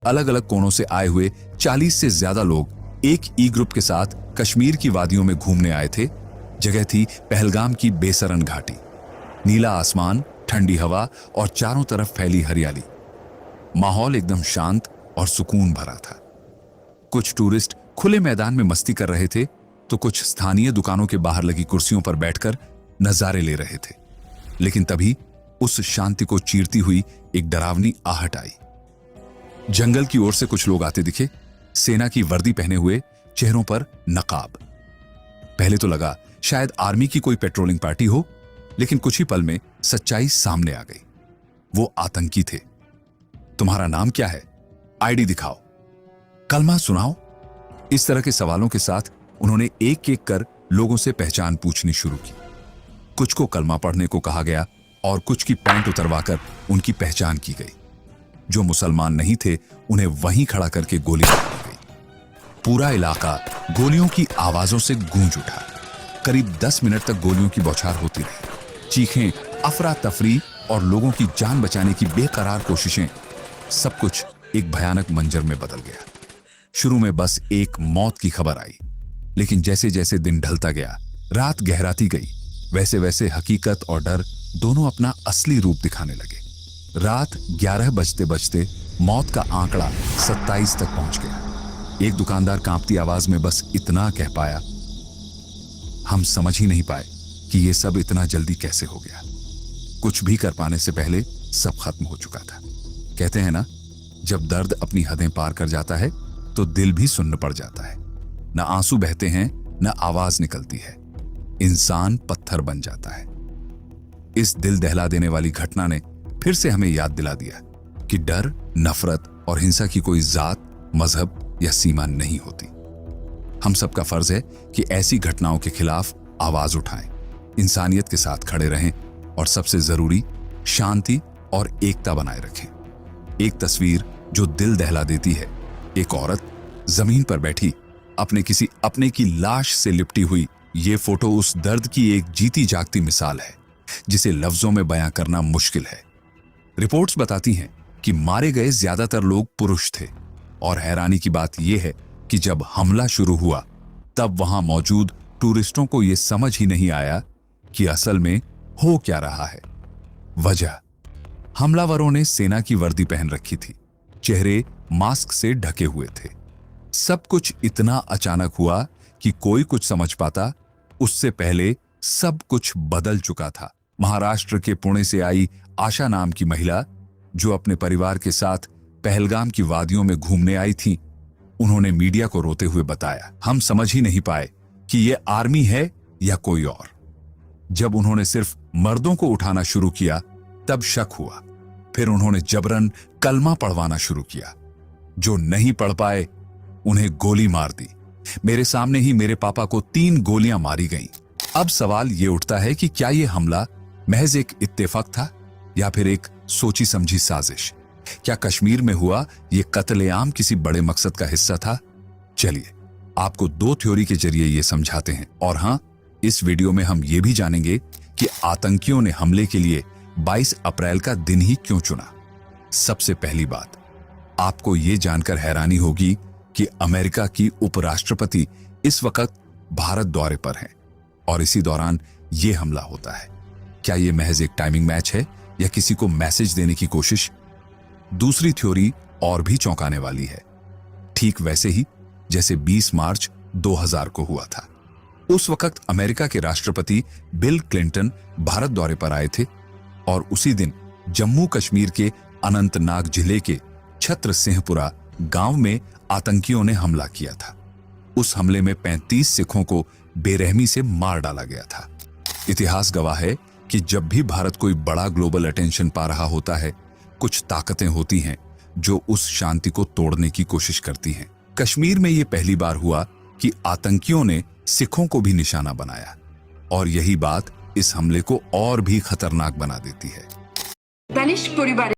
अलग अलग कोनों से आए हुए 40 से ज्यादा लोग एक ई ग्रुप के साथ कश्मीर की वादियों में घूमने आए थे। जगह थी पहलगाम की बेसरन घाटी। नीला आसमान, ठंडी हवा और चारों तरफ फैली हरियाली। माहौल एकदम शांत और सुकून भरा था। कुछ टूरिस्ट खुले मैदान में मस्ती कर रहे थे तो कुछ स्थानीय दुकानों के बाहर लगी कुर्सियों पर बैठकर नजारे ले रहे थे। लेकिन तभी उस शांति को चीरती हुई एक डरावनी आहट आई। जंगल की ओर से कुछ लोग आते दिखे, सेना की वर्दी पहने हुए, चेहरों पर नकाब। पहले तो लगा शायद आर्मी की कोई पेट्रोलिंग पार्टी हो, लेकिन कुछ ही पल में सच्चाई सामने आ गई। वो आतंकी थे। तुम्हारा नाम क्या है? आईडी दिखाओ। कलमा सुनाओ। इस तरह के सवालों के साथ उन्होंने एक एक कर लोगों से पहचान पूछनी शुरू की। कुछ को कलमा पढ़ने को कहा गया और कुछ की पैंट उतरवाकर उनकी पहचान की गई। जो मुसलमान नहीं थे उन्हें वहीं खड़ा करके गोली मार दी गई। पूरा इलाका गोलियों की आवाजों से गूंज उठा। करीब 10 मिनट तक गोलियों की बौछार होती रही। चीखें, अफरा तफरी और लोगों की जान बचाने की बेकरार कोशिशें, सब कुछ एक भयानक मंजर में बदल गया। शुरू में बस एक मौत की खबर आई, लेकिन जैसे जैसे दिन ढलता गया, रात गहराती गई, वैसे वैसे हकीकत और डर दोनों अपना असली रूप दिखाने लगे। रात 11 बजते बजते मौत का आंकड़ा 27 तक पहुंच गया। एक दुकानदार कांपती आवाज में बस इतना कह पाया, हम समझ ही नहीं पाए कि यह सब इतना जल्दी कैसे हो गया। कुछ भी कर पाने से पहले सब खत्म हो चुका था। कहते हैं ना, जब दर्द अपनी हदें पार कर जाता है तो दिल भी सुन्न पड़ जाता है। न आंसू बहते हैं, न आवाज निकलती है, इंसान पत्थर बन जाता है। इस दिल दहला देने वाली घटना ने फिर से हमें याद दिला दिया कि डर, नफरत और हिंसा की कोई जात, मजहब या सीमा नहीं होती। हम सबका फर्ज है कि ऐसी घटनाओं के खिलाफ आवाज उठाएं, इंसानियत के साथ खड़े रहें और सबसे जरूरी शांति और एकता बनाए रखें। एक तस्वीर जो दिल दहला देती है, एक औरत जमीन पर बैठी अपने की लाश से लिपटी हुई। ये फोटो उस दर्द की एक जीती जागती मिसाल है जिसे लफ्जों में बयां करना मुश्किल है। रिपोर्ट्स बताती हैं कि मारे गए ज्यादातर लोग पुरुष थे और हैरानी की बात यह है कि जब हमला शुरू हुआ तब वहां मौजूद टूरिस्टों को यह समझ ही नहीं आया कि असल में हो क्या रहा है। वजह, हमलावरों ने सेना की वर्दी पहन रखी थी, चेहरे मास्क से ढके हुए थे। सब कुछ इतना अचानक हुआ कि कोई कुछ समझ पाता उससे पहले सब कुछ बदल चुका था। महाराष्ट्र के पुणे से आई आशा नाम की महिला, जो अपने परिवार के साथ पहलगाम की वादियों में घूमने आई थी, उन्होंने मीडिया को रोते हुए बताया, हम समझ ही नहीं पाए कि यह आर्मी है या कोई और। जब उन्होंने सिर्फ मर्दों को उठाना शुरू किया तब शक हुआ। फिर उन्होंने जबरन कलमा पढ़वाना शुरू किया। जो नहीं पढ़ पाए उन्हें गोली मार दी। मेरे सामने ही मेरे पापा को 3 गोलियां मारी गईं। अब सवाल यह उठता है कि क्या यह हमला महज एक इत्तेफाक था या फिर एक सोची समझी साजिश? क्या कश्मीर में हुआ यह कत्लेआम किसी बड़े मकसद का हिस्सा था? चलिए आपको 2 थ्योरी के जरिए यह समझाते हैं। और हां, इस वीडियो में हम यह भी जानेंगे कि आतंकियों ने हमले के लिए 22 अप्रैल का दिन ही क्यों चुना। सबसे पहली बात, आपको यह जानकर हैरानी होगी कि अमेरिका की उपराष्ट्रपति इस वक्त भारत दौरे पर हैं और इसी दौरान यह हमला होता है। क्या यह महज एक टाइमिंग मैच है या किसी को मैसेज देने की कोशिश? दूसरी थ्योरी और भी चौंकाने वाली है। ठीक वैसे ही जैसे 20 मार्च 2000 को हुआ था। उस वक्त अमेरिका के राष्ट्रपति बिल क्लिंटन भारत दौरे पर आए थे और उसी दिन जम्मू कश्मीर के अनंतनाग जिले के छत्र सिंहपुरा गांव में आतंकियों ने हमला किया था। उस हमले में 35 सिखों को बेरहमी से मार डाला गया था। इतिहास गवाह है कि जब भी भारत कोई बड़ा ग्लोबल अटेंशन पा रहा होता है, कुछ ताकतें होती हैं जो उस शांति को तोड़ने की कोशिश करती हैं। कश्मीर में यह पहली बार हुआ कि आतंकियों ने सिखों को भी निशाना बनाया और यही बात इस हमले को और भी खतरनाक बना देती है। दानिश परिवार